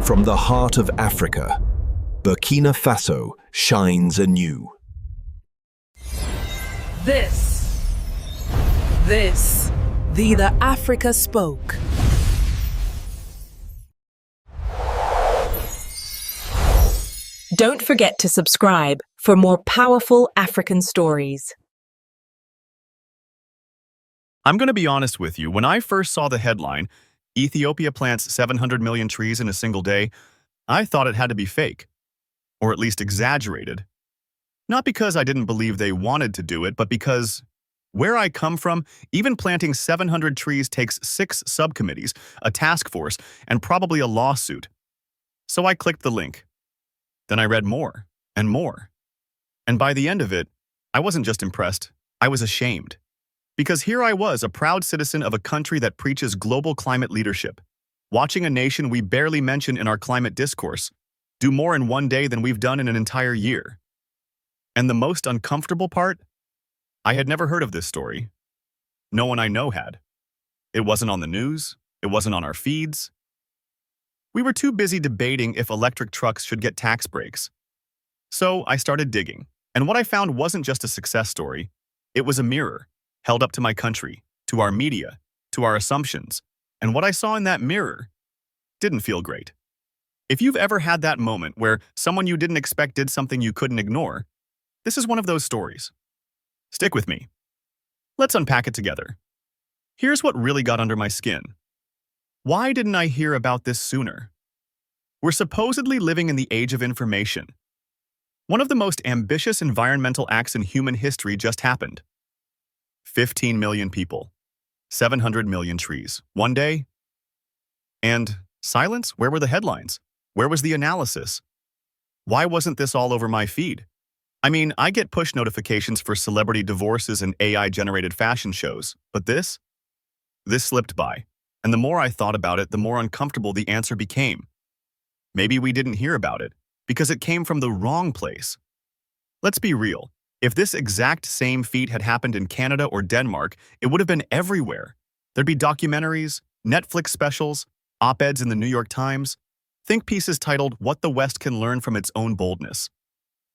From the heart of Africa, Burkina Faso shines anew. The Africa Spoke. Don't forget to subscribe for more powerful African stories. I'm going to be honest with you. When I first saw the headline, Ethiopia plants 700 million trees in a single day, I thought it had to be fake, or at least exaggerated. Not because I didn't believe they wanted to do it, but because where I come from, even planting 700 trees takes 6 subcommittees, a task force, and probably a lawsuit. So I clicked the link. Then I read more and more. And by the end of it, I wasn't just impressed, I was ashamed. Because here I was, a proud citizen of a country that preaches global climate leadership, watching a nation we barely mention in our climate discourse do more in one day than we've done in an entire year. And the most uncomfortable part? I had never heard of this story. No one I know had. It wasn't on the news. It wasn't on our feeds. We were too busy debating if electric trucks should get tax breaks. So I started digging, and what I found wasn't just a success story. It was a mirror, held up to my country, to our media, to our assumptions, and what I saw in that mirror didn't feel great. If you've ever had that moment where someone you didn't expect did something you couldn't ignore, this is one of those stories. Stick with me. Let's unpack it together. Here's what really got under my skin. Why didn't I hear about this sooner? We're supposedly living in the age of information. One of the most ambitious environmental acts in human history just happened. 15 million people, 700 million trees, one day. And silence? Where were the headlines? Where was the analysis? Why wasn't this all over my feed? I mean, I get push notifications for celebrity divorces and AI-generated fashion shows, but this slipped by. And the more I thought about it, the more uncomfortable the answer became. Maybe we didn't hear about it because it came from the wrong place. Let's be real. If this exact same feat had happened in Canada or Denmark, it would have been everywhere. There'd be documentaries, Netflix specials, op-eds in the New York Times, think pieces titled "What the West Can Learn from Its Own Boldness."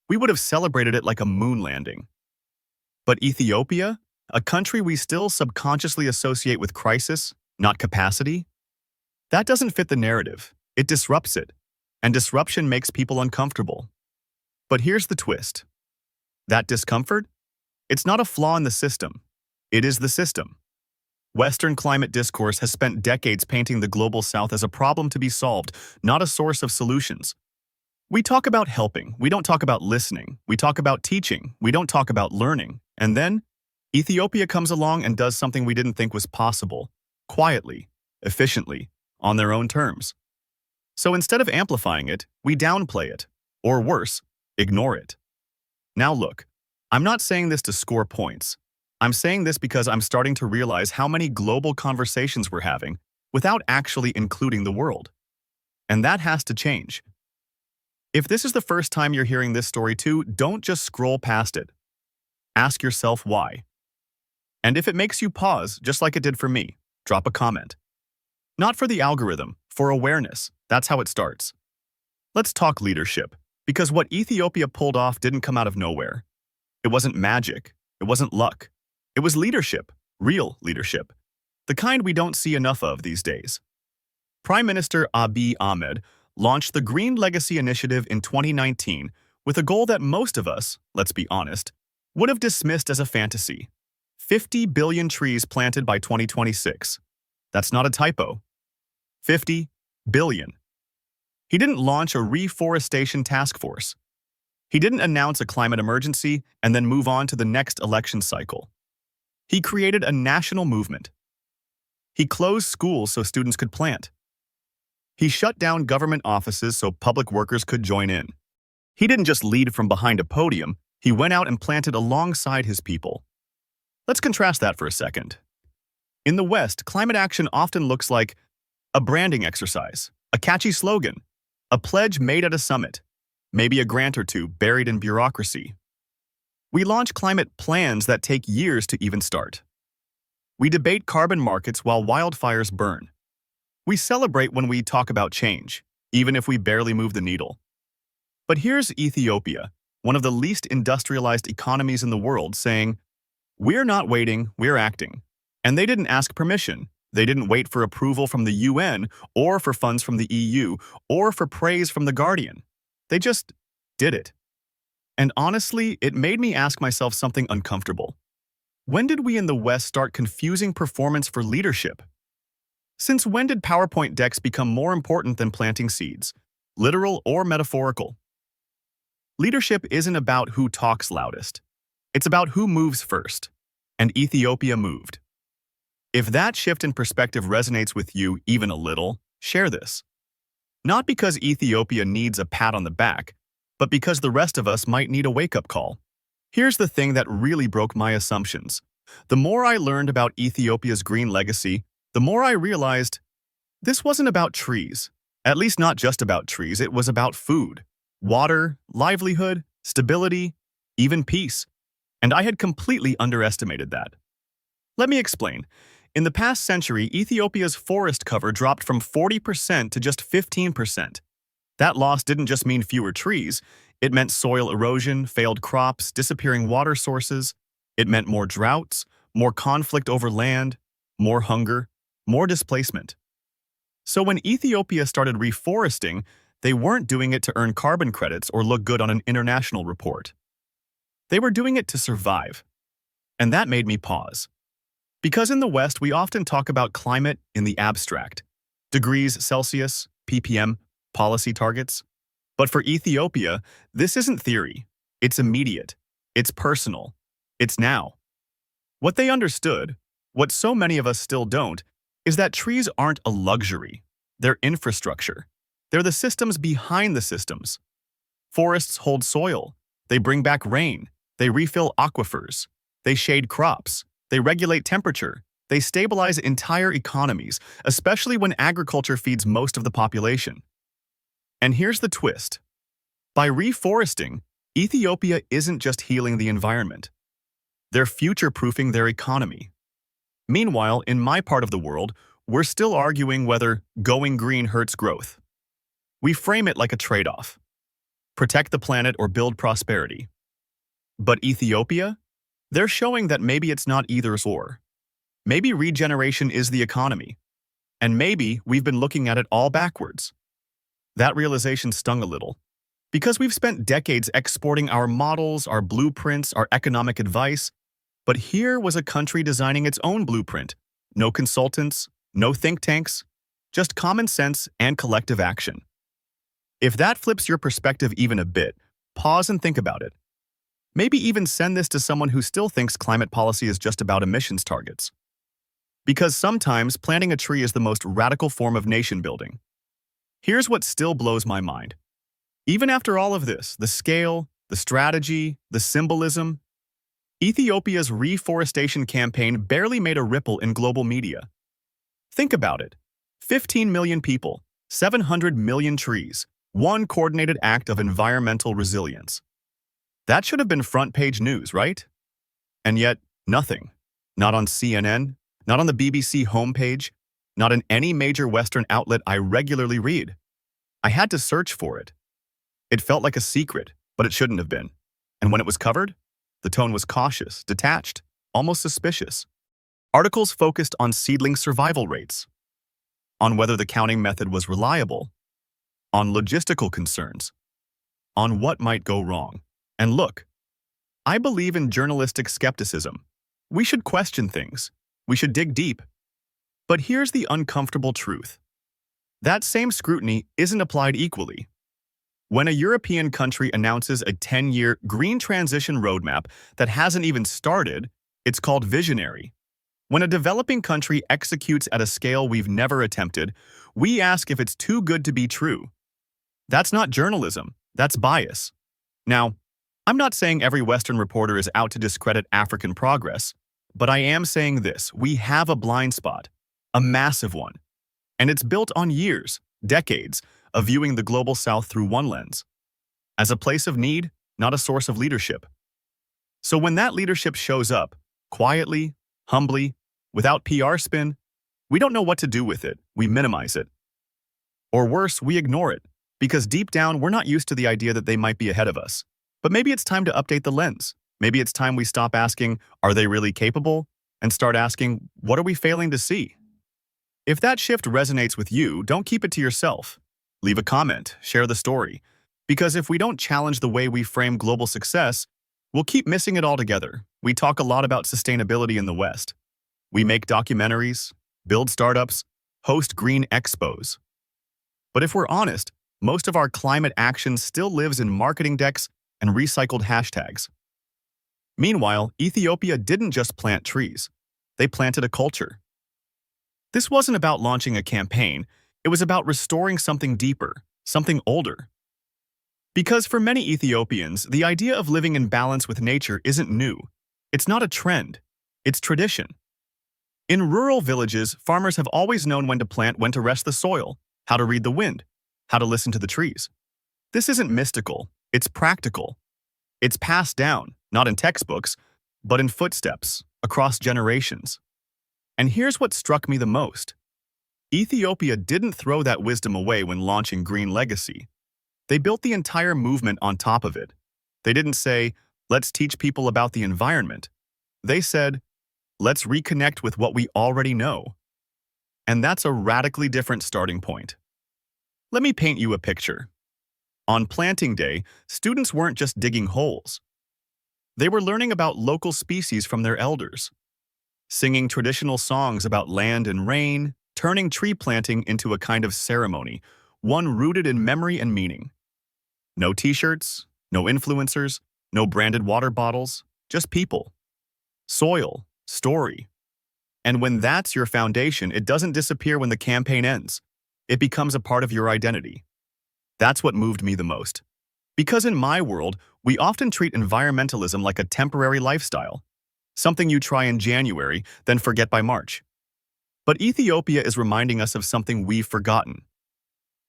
We would have celebrated it like a moon landing. But Ethiopia, a country we still subconsciously associate with crisis, not capacity? That doesn't fit the narrative. It disrupts it. And disruption makes people uncomfortable. But here's the twist. That discomfort? It's not a flaw in the system. It is the system. Western climate discourse has spent decades painting the global South as a problem to be solved, not a source of solutions. We talk about helping. We don't talk about listening. We talk about teaching. We don't talk about learning. And then, Ethiopia comes along and does something we didn't think was possible. Quietly, efficiently, on their own terms. So instead of amplifying it, we downplay it. Or worse, ignore it. Now look, I'm not saying this to score points. I'm saying this because I'm starting to realize how many global conversations we're having without actually including the world. And that has to change. If this is the first time you're hearing this story too, don't just scroll past it. Ask yourself why. And if it makes you pause, just like it did for me, drop a comment. Not for the algorithm, for awareness. That's how it starts. Let's talk leadership. Because what Ethiopia pulled off didn't come out of nowhere. It wasn't magic. It wasn't luck. It was leadership, real leadership, the kind we don't see enough of these days. Prime Minister Abiy Ahmed launched the Green Legacy Initiative in 2019 with a goal that most of us, let's be honest, would have dismissed as a fantasy. 50 billion trees planted by 2026. That's not a typo. 50 billion. He didn't launch a reforestation task force. He didn't announce a climate emergency and then move on to the next election cycle. He created a national movement. He closed schools so students could plant. He shut down government offices so public workers could join in. He didn't just lead from behind a podium, he went out and planted alongside his people. Let's contrast that for a second. In the West, climate action often looks like a branding exercise, a catchy slogan, a pledge made at a summit, maybe a grant or two buried in bureaucracy. We launch climate plans that take years to even start. We debate carbon markets while wildfires burn. We celebrate when we talk about change, even if we barely move the needle. But here's Ethiopia, one of the least industrialized economies in the world, saying, "We're not waiting, we're acting." And they didn't ask permission. They didn't wait for approval from the UN, or for funds from the EU, or for praise from The Guardian. They just did it. And honestly, it made me ask myself something uncomfortable. When did we in the West start confusing performance for leadership? Since when did PowerPoint decks become more important than planting seeds, literal or metaphorical? Leadership isn't about who talks loudest. It's about who moves first. And Ethiopia moved. If that shift in perspective resonates with you even a little, share this. Not because Ethiopia needs a pat on the back, but because the rest of us might need a wake-up call. Here's the thing that really broke my assumptions. The more I learned about Ethiopia's green legacy, the more I realized this wasn't about trees. At least not just about trees, it was about food, water, livelihood, stability, even peace. And I had completely underestimated that. Let me explain. In the past century, Ethiopia's forest cover dropped from 40% to just 15%. That loss didn't just mean fewer trees. It meant soil erosion, failed crops, disappearing water sources. It meant more droughts, more conflict over land, more hunger, more displacement. So when Ethiopia started reforesting, they weren't doing it to earn carbon credits or look good on an international report. They were doing it to survive. And that made me pause. Because in the West, we often talk about climate in the abstract. Degrees Celsius, ppm, policy targets. But for Ethiopia, this isn't theory. It's immediate. It's personal. It's now. What they understood, what so many of us still don't, is that trees aren't a luxury. They're infrastructure. They're the systems behind the systems. Forests hold soil. They bring back rain. They refill aquifers. They shade crops. They regulate temperature. They stabilize entire economies, especially when agriculture feeds most of the population. And here's the twist. By reforesting, Ethiopia isn't just healing the environment. They're future-proofing their economy. Meanwhile, in my part of the world, we're still arguing whether going green hurts growth. We frame it like a trade-off. Protect the planet or build prosperity. But Ethiopia? They're showing that maybe it's not either or. Maybe regeneration is the economy. And maybe we've been looking at it all backwards. That realization stung a little. Because we've spent decades exporting our models, our blueprints, our economic advice. But here was a country designing its own blueprint. No consultants, no think tanks, just common sense and collective action. If that flips your perspective even a bit, pause and think about it. Maybe even send this to someone who still thinks climate policy is just about emissions targets. Because sometimes planting a tree is the most radical form of nation building. Here's what still blows my mind. Even after all of this, the scale, the strategy, the symbolism, Ethiopia's reforestation campaign barely made a ripple in global media. Think about it. 15 million people, 700 million trees, one coordinated act of environmental resilience. That should have been front-page news, right? And yet, nothing. Not on CNN, not on the BBC homepage, not in any major Western outlet I regularly read. I had to search for it. It felt like a secret, but it shouldn't have been. And when it was covered, the tone was cautious, detached, almost suspicious. Articles focused on seedling survival rates, on whether the counting method was reliable, on logistical concerns, on what might go wrong. And look, I believe in journalistic skepticism. We should question things. We should dig deep. But here's the uncomfortable truth. That same scrutiny isn't applied equally. When a European country announces a 10-year green transition roadmap that hasn't even started, it's called visionary. When a developing country executes at a scale we've never attempted, we ask if it's too good to be true. That's not journalism. That's bias. Now, I'm not saying every Western reporter is out to discredit African progress, but I am saying this: we have a blind spot, a massive one. And it's built on years, decades, of viewing the global South through one lens, as a place of need, not a source of leadership. So when that leadership shows up, quietly, humbly, without PR spin, we don't know what to do with it. We minimize it. Or worse, we ignore it, because deep down we're not used to the idea that they might be ahead of us. But maybe it's time to update the lens. Maybe it's time we stop asking, are they really capable? And start asking, what are we failing to see? If that shift resonates with you, don't keep it to yourself. Leave a comment, share the story. Because if we don't challenge the way we frame global success, we'll keep missing it altogether. We talk a lot about sustainability in the West. We make documentaries, build startups, host green expos. But if we're honest, most of our climate action still lives in marketing decks and recycled hashtags. Meanwhile, Ethiopia didn't just plant trees. They planted a culture. This wasn't about launching a campaign. It was about restoring something deeper, something older. Because for many Ethiopians, the idea of living in balance with nature isn't new. It's not a trend. It's tradition. In rural villages, farmers have always known when to plant, when to rest the soil, how to read the wind, how to listen to the trees. This isn't mystical. It's practical. It's passed down, not in textbooks, but in footsteps, across generations. And here's what struck me the most. Ethiopia didn't throw that wisdom away when launching Green Legacy. They built the entire movement on top of it. They didn't say, let's teach people about the environment. They said, let's reconnect with what we already know. And that's a radically different starting point. Let me paint you a picture. On planting day, students weren't just digging holes. They were learning about local species from their elders, singing traditional songs about land and rain, turning tree planting into a kind of ceremony, one rooted in memory and meaning. No t-shirts, no influencers, no branded water bottles, just people, soil, story. And when that's your foundation, it doesn't disappear when the campaign ends. It becomes a part of your identity. That's what moved me the most. Because in my world, we often treat environmentalism like a temporary lifestyle, something you try in January, then forget by March. But Ethiopia is reminding us of something we've forgotten.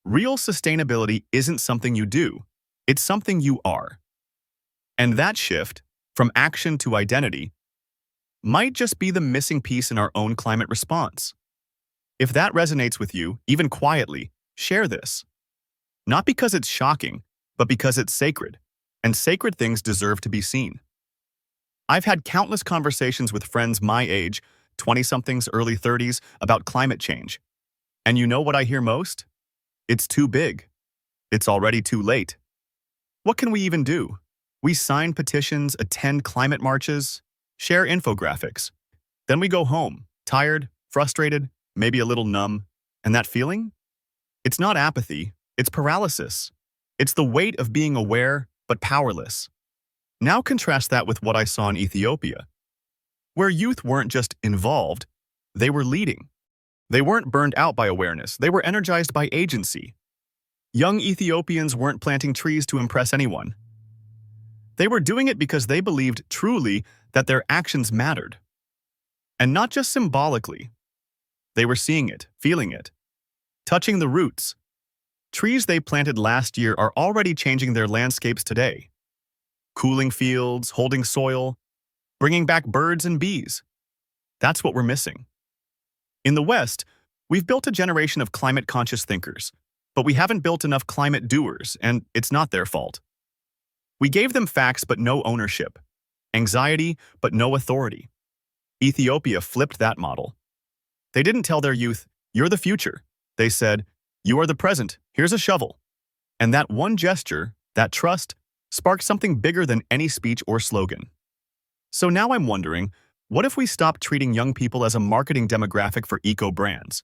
Real sustainability isn't something you do, it's something you are. And that shift, from action to identity, might just be the missing piece in our own climate response. If that resonates with you, even quietly, share this. Not because it's shocking, but because it's sacred, and sacred things deserve to be seen. I've had countless conversations with friends my age, 20-somethings, early 30s, about climate change. And you know what I hear most? It's too big. It's already too late. What can we even do? We sign petitions, attend climate marches, share infographics. Then we go home, tired, frustrated, maybe a little numb. And that feeling? It's not apathy, it's paralysis. It's the weight of being aware, but powerless. Now contrast that with what I saw in Ethiopia, where youth weren't just involved, they were leading. They weren't burned out by awareness, they were energized by agency. Young Ethiopians weren't planting trees to impress anyone. They were doing it because they believed truly that their actions mattered. And not just symbolically. They were seeing it, feeling it, touching the roots. Trees they planted last year are already changing their landscapes today. Cooling fields, holding soil, bringing back birds and bees. That's what we're missing. In the West, we've built a generation of climate-conscious thinkers, but we haven't built enough climate doers, and it's not their fault. We gave them facts but no ownership, anxiety but no authority. Ethiopia flipped that model. They didn't tell their youth, you're the future. They said, you are the present, here's a shovel. And that one gesture, that trust, sparked something bigger than any speech or slogan. So now I'm wondering, what if we stopped treating young people as a marketing demographic for eco-brands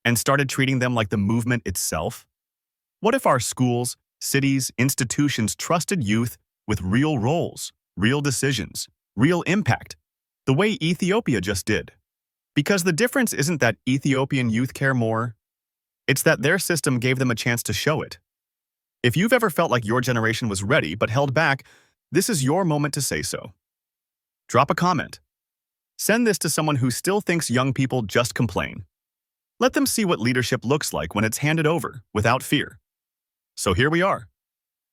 and started treating them like the movement itself? What if our schools, cities, institutions trusted youth with real roles, real decisions, real impact, the way Ethiopia just did? Because the difference isn't that Ethiopian youth care more, it's that their system gave them a chance to show it. If you've ever felt like your generation was ready but held back, this is your moment to say so. Drop a comment. Send this to someone who still thinks young people just complain. Let them see what leadership looks like when it's handed over, without fear. So here we are.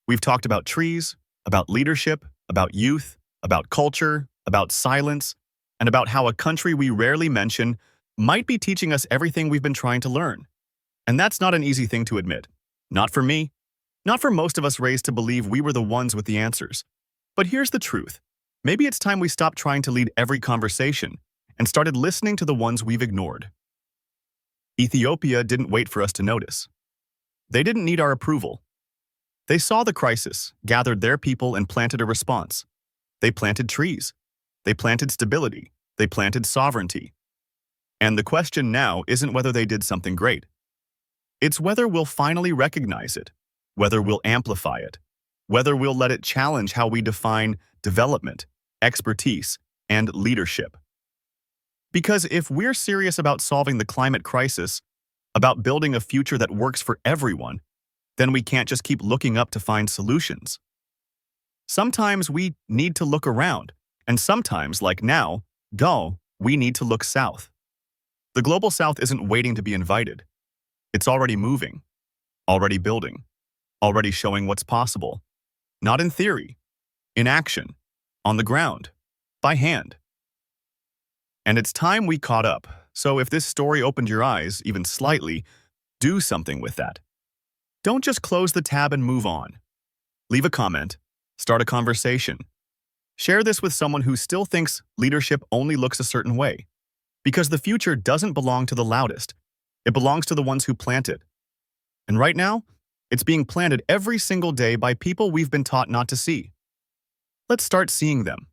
We've talked about trees, about leadership, about youth, about culture, about silence, and about how a country we rarely mention might be teaching us everything we've been trying to learn. And that's not an easy thing to admit. Not for me. Not for most of us raised to believe we were the ones with the answers. But here's the truth. Maybe it's time we stopped trying to lead every conversation and started listening to the ones we've ignored. Ethiopia didn't wait for us to notice. They didn't need our approval. They saw the crisis, gathered their people, and planted a response. They planted trees. They planted stability. They planted sovereignty. And the question now isn't whether they did something great. It's whether we'll finally recognize it, whether we'll amplify it, whether we'll let it challenge how we define development, expertise, and leadership. Because if we're serious about solving the climate crisis, about building a future that works for everyone, then we can't just keep looking up to find solutions. Sometimes we need to look around, and sometimes, like now, we need to look south. The Global South isn't waiting to be invited. It's already moving, already building, already showing what's possible. Not in theory, in action, on the ground, by hand. And it's time we caught up. So if this story opened your eyes, even slightly, do something with that. Don't just close the tab and move on. Leave a comment, start a conversation. Share this with someone who still thinks leadership only looks a certain way. Because the future doesn't belong to the loudest. It belongs to the ones who plant it. And right now, it's being planted every single day by people we've been taught not to see. Let's start seeing them.